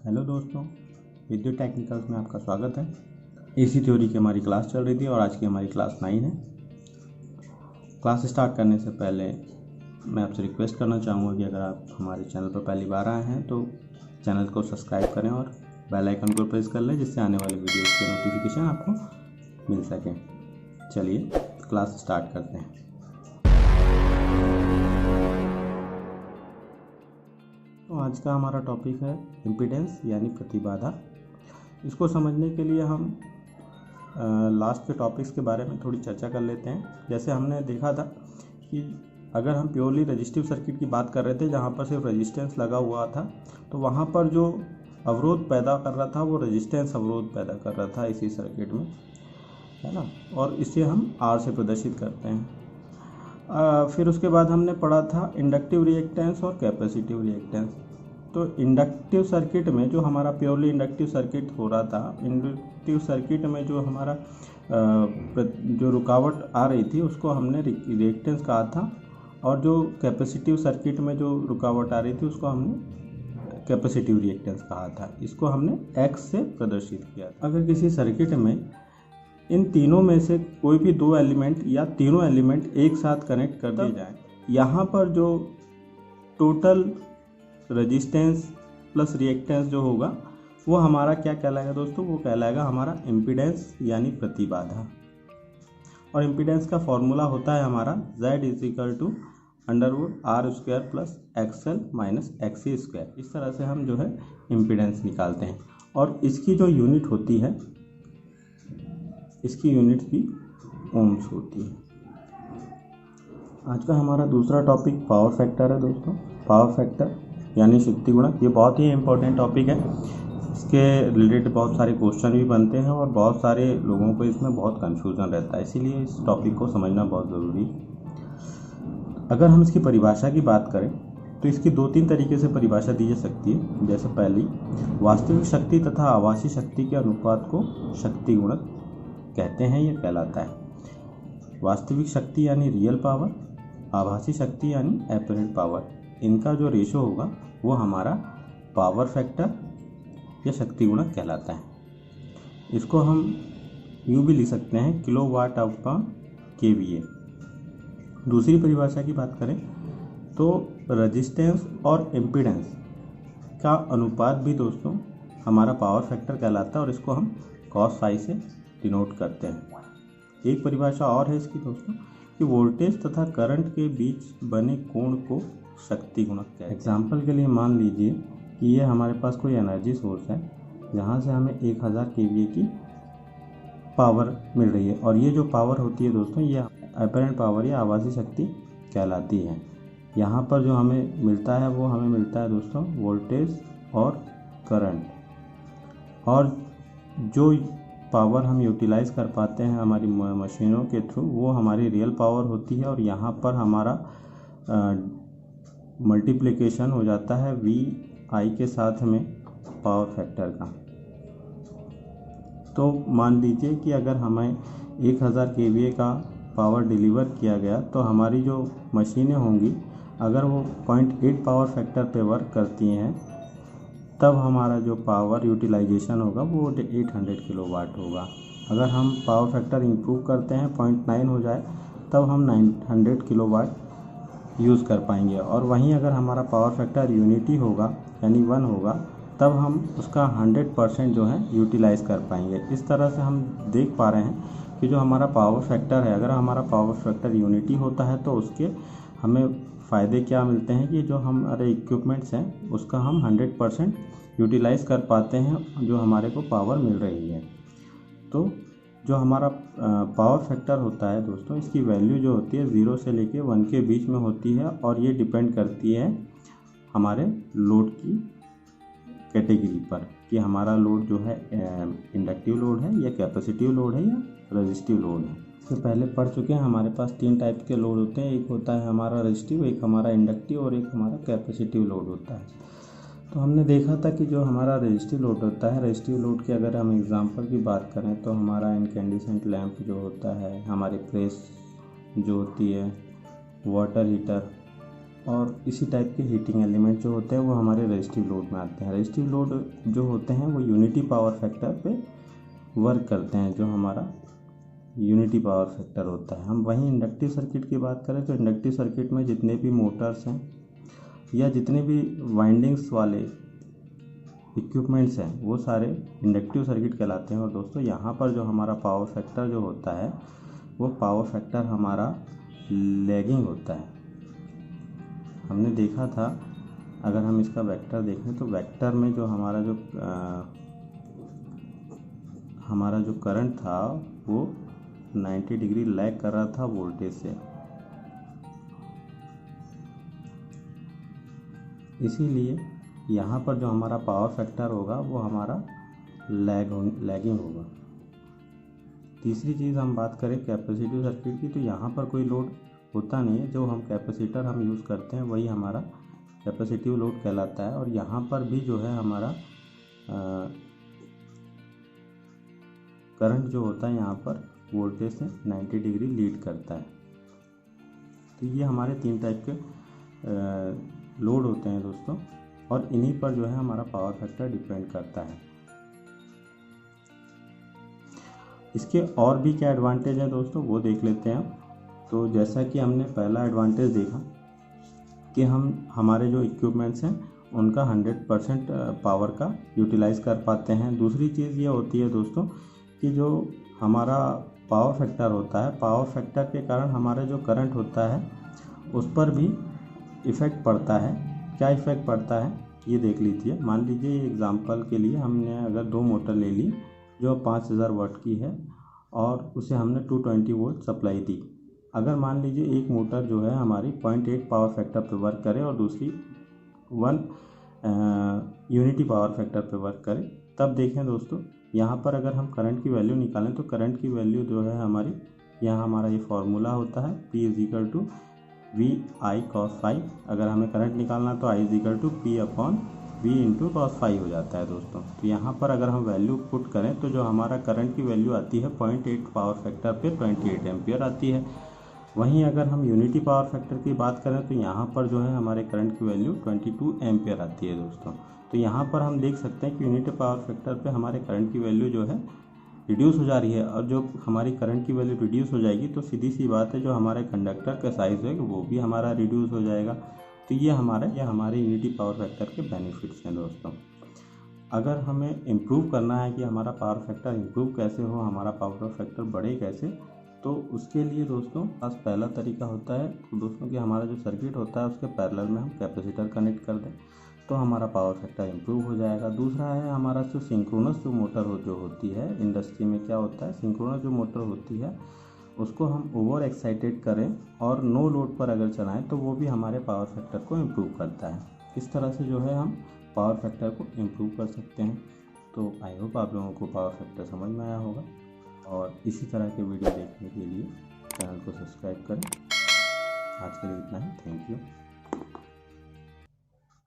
Hello दोस्तों, विद्युत technicals में आपका स्वागत है। एसी थ्योरी की हमारी क्लास चल रही थी और आज की हमारी क्लास 9 है। क्लास स्टार्ट करने से पहले मैं आपसे रिक्वेस्ट करना चाहूँगा कि अगर आप हमारे चैनल पर पहली बार आए हैं तो चैनल को सब्सक्राइब करें और बेल आइकन को प्रेस कर लें, जिससे आने वाले वीडियोज़ के नोटिफिकेशन आपको मिल सकें। चलिए क्लास स्टार्ट करते हैं। तो आज का हमारा टॉपिक है इम्पीडेंस यानी प्रतिबाधा। इसको समझने के लिए हम लास्ट के टॉपिक्स के बारे में थोड़ी चर्चा कर लेते हैं। जैसे हमने देखा था कि अगर हम प्योरली रजिस्टिव सर्किट की बात कर रहे थे, जहाँ पर सिर्फ रेजिस्टेंस लगा हुआ था, तो वहाँ पर जो अवरोध पैदा कर रहा था वो रेजिस्टेंस अवरोध पैदा कर रहा था इसी सर्किट में, है ना। और इसे हम आर से प्रदर्शित करते हैं। फिर उसके बाद हमने पढ़ा था इंडक्टिव रिएक्टेंस और कैपेसिटिव रिएक्टेंस। तो इंडक्टिव सर्किट में जो हमारा प्योरली इंडक्टिव सर्किट हो रहा था, इंडक्टिव सर्किट में जो हमारा जो रुकावट आ रही थी उसको हमने रिएक्टेंस कहा था, और जो कैपेसिटिव सर्किट में जो रुकावट आ रही थी उसको हमने कैपेसिटिव रिएक्टेंस कहा था। इसको हमने एक्स से प्रदर्शित किया। अगर किसी सर्किट में इन तीनों में से कोई भी दो एलिमेंट या तीनों एलिमेंट एक साथ कनेक्ट कर दिए जाएं, यहाँ पर जो टोटल रेजिस्टेंस प्लस रिएक्टेंस जो होगा वो हमारा क्या कहलाएगा दोस्तों? वो कहलाएगा हमारा इम्पीडेंस यानी प्रतिबाधा। और इम्पीडेंस का फॉर्मूला होता है हमारा Z √R² plus XL minus XC²। इस तरह से हम जो है इम्पीडेंस निकालते हैं, और इसकी जो यूनिट होती है, इसकी यूनिट भी ओम्स होती है। आज का हमारा दूसरा टॉपिक पावर फैक्टर है दोस्तों। पावर फैक्टर यानी शक्ति गुणक, ये बहुत ही इम्पोर्टेंट टॉपिक है। इसके रिलेटेड बहुत सारे क्वेश्चन भी बनते हैं और बहुत सारे लोगों को इसमें बहुत कन्फ्यूज़न रहता है, इसीलिए इस टॉपिक को समझना बहुत ज़रूरी है। अगर हम इसकी परिभाषा की बात करें तो इसकी 2-3 तरीके से परिभाषा दी जा सकती है। जैसे पहली, वास्तविक शक्ति तथा आभासी शक्ति के अनुपात को शक्ति गुणक कहते हैं, ये कहलाता है। वास्तविक शक्ति यानी रियल पावर, आभासी शक्ति यानी एपरेंट पावर, इनका जो रेशो होगा वो हमारा पावर फैक्टर या शक्ति गुणक कहलाता है। इसको हम यूँ भी लिख सकते हैं किलोवाट अपॉन kVA। दूसरी परिभाषा की बात करें तो रेजिस्टेंस और इम्पीडेंस का अनुपात भी दोस्तों हमारा पावर फैक्टर कहलाता है, और इसको हम cos phi से डिनोट करते हैं। एक परिभाषा और है इसकी दोस्तों कि वोल्टेज तथा करंट के बीच बने कोण को शक्ति गुणक कहते हैं। एग्जाम्पल के लिए मान लीजिए कि ये हमारे पास कोई एनर्जी सोर्स है, जहाँ से हमें 1000 kVA की पावर मिल रही है, और ये जो पावर होती है दोस्तों ये अपरेंट पावर या आभासी शक्ति कहलाती है। यहाँ पर जो हमें मिलता है वो हमें मिलता है दोस्तों वोल्टेज और करंट, और जो पावर हम यूटिलाइज़ कर पाते हैं हमारी मशीनों के थ्रू वो हमारी रियल पावर होती है, और यहाँ पर हमारा मल्टीप्लिकेशन हो जाता है VI के साथ में पावर फैक्टर का। तो मान लीजिए कि अगर हमें 1000 kVA का पावर डिलीवर किया गया, तो हमारी जो मशीनें होंगी अगर वो 0.8 पावर फैक्टर पे वर्क करती हैं, तब हमारा जो पावर यूटिलाइजेशन होगा वो 800 किलोवाट होगा। अगर हम पावर फैक्टर इंप्रूव करते हैं 0.9 हो जाए, तब हम 900 किलोवाट यूज़ कर पाएंगे। और वहीं अगर हमारा पावर फैक्टर यूनिटी होगा यानी 1 होगा, तब हम उसका 100% जो है यूटिलाइज़ कर पाएंगे। इस तरह से हम देख पा रहे हैं कि जो हमारा पावर फैक्टर है, अगर हमारा पावर फैक्टर यूनिटी होता है तो उसके हमें फ़ायदे क्या मिलते हैं कि जो हमारे इक्विपमेंट्स हैं उसका हम 100% यूटिलाइज़ कर पाते हैं, जो हमारे को पावर मिल रही है। तो जो हमारा पावर फैक्टर होता है दोस्तों, इसकी वैल्यू जो होती है 0 से लेके 1 के बीच में होती है, और ये डिपेंड करती है हमारे लोड की कैटेगरी पर कि हमारा लोड जो है इंडक्टिव लोड है या कैपेसिटिव लोड है या रेजिस्टिव लोड है। इससे पहले पढ़ चुके हैं, हमारे पास 3 टाइप के लोड होते हैं। एक होता है हमारा रेजिस्टिव, एक हमारा इंडक्टिव और एक हमारा कैपेसिटिव लोड होता है। तो हमने देखा था कि जो हमारा रेजिस्टिव लोड होता है, रेजिस्टिव लोड की अगर हम एग्जांपल की बात करें तो हमारा इनकैंडिसेंट लैंप जो होता है, हमारी प्रेस जो होती है, वाटर हीटर, और इसी टाइप के हीटिंग एलिमेंट जो होते हैं वो हमारे रेजिस्टिव लोड में आते हैं। रेजिस्टिव लोड जो होते हैं वो यूनिटी पावर फैक्टर पे वर्क करते हैं, जो हमारा यूनिटी पावर फैक्टर होता है। हम वहीं इंडक्टिव सर्किट की बात करें तो इंडक्टिव सर्किट में जितने भी मोटर्स हैं या जितने भी वाइंडिंग्स वाले इक्विपमेंट्स हैं वो सारे इंडक्टिव सर्किट कहलाते हैं। और दोस्तों यहाँ पर जो हमारा पावर फैक्टर जो होता है वो पावर फैक्टर हमारा लैगिंग होता है। हमने देखा था, अगर हम इसका वेक्टर देखें तो वेक्टर में जो हमारा जो करंट था वो 90 डिग्री लैग कर रहा था वोल्टेज से, इसीलिए यहाँ पर जो हमारा पावर फैक्टर होगा वो हमारा लैगिंग होगा। तीसरी चीज़ हम बात करें कैपेसिटिव सर्किट की, तो यहाँ पर कोई लोड होता नहीं है। जो हम कैपेसिटर हम यूज़ करते हैं वही हमारा कैपेसिटिव लोड कहलाता है। और यहाँ पर भी जो है हमारा करंट जो होता है यहाँ पर वोल्टेज से 90 डिग्री लीड करता है। तो ये हमारे 3 टाइप के लोड होते हैं दोस्तों, और इन्हीं पर जो है हमारा पावर फैक्टर डिपेंड करता है। इसके और भी क्या एडवांटेज है दोस्तों वो देख लेते हैं। तो जैसा कि हमने पहला एडवांटेज देखा कि हम हमारे जो इक्विपमेंट्स हैं उनका 100% पावर का यूटिलाइज़ कर पाते हैं। दूसरी चीज़ ये होती है दोस्तों कि जो हमारा पावर फैक्टर होता है, पावर फैक्टर के कारण हमारा जो करंट होता है उस पर भी इफ़ेक्ट पड़ता है। क्या इफ़ेक्ट पड़ता है ये देख लीजिए। मान लीजिए एग्जांपल के लिए हमने अगर 2 मोटर ले ली जो 5000 वाट की है और उसे हमने 220 वोल्ट सप्लाई दी। अगर मान लीजिए एक मोटर जो है हमारी 0.8 पावर फैक्टर पे वर्क करे और दूसरी 1 यूनिटी पावर फैक्टर पे वर्क करे, तब देखें दोस्तों यहाँ पर अगर हम करंट की वैल्यू निकालें तो करंट की वैल्यू जो है हमारी, यहाँ हमारा ये फार्मूला होता है P VI cos phi। अगर हमें करंट निकालना तो I P/V × cos phi हो जाता है दोस्तों। तो यहाँ पर अगर हम वैल्यू पुट करें तो जो हमारा करंट की वैल्यू आती है 0.8 पावर फैक्टर पे 28 एम्पियर आती है। वहीं अगर हम यूनिटी पावर फैक्टर की बात करें तो यहाँ पर जो है हमारे करंट की वैल्यू 22 एम्पियर आती है दोस्तों। तो यहाँ पर हम देख सकते हैं कि यूनिटी पावर फैक्टर पे हमारे करंट की वैल्यू जो है रिड्यूस हो जा रही है, और जो हमारी करंट की वैल्यू रिड्यूस हो जाएगी तो सीधी सी बात है जो हमारे कंडक्टर का साइज़ है वो भी हमारा रिड्यूस हो जाएगा। तो ये हमारे यूनिटी पावर फैक्टर के बेनिफिट्स हैं दोस्तों। अगर हमें इम्प्रूव करना है कि हमारा पावर फैक्टर इम्प्रूव कैसे हो, हमारा पावर फैक्टर बढ़े कैसे, तो उसके लिए दोस्तों पहला तरीका होता है दोस्तों कि हमारा जो सर्किट होता है उसके पैरेलल में हम कैपेसिटर कनेक्ट कर दें तो हमारा पावर फैक्टर इम्प्रूव हो जाएगा। दूसरा है हमारा जो सिंक्रोनस जो मोटर जो होती है, इंडस्ट्री में क्या होता है, सिंक्रोनस जो मोटर होती है उसको हम ओवर एक्साइटेड करें और नो लोड पर अगर चलाएं तो वो भी हमारे पावर फैक्टर को इम्प्रूव करता है। इस तरह से जो है हम पावर फैक्टर को इम्प्रूव कर सकते हैं। तो आई होप आप लोगों को पावर फैक्टर समझ में आया होगा, और इसी तरह के वीडियो देखने के लिए चैनल को सब्सक्राइब करें। आज के लिए इतना ही, थैंक यू।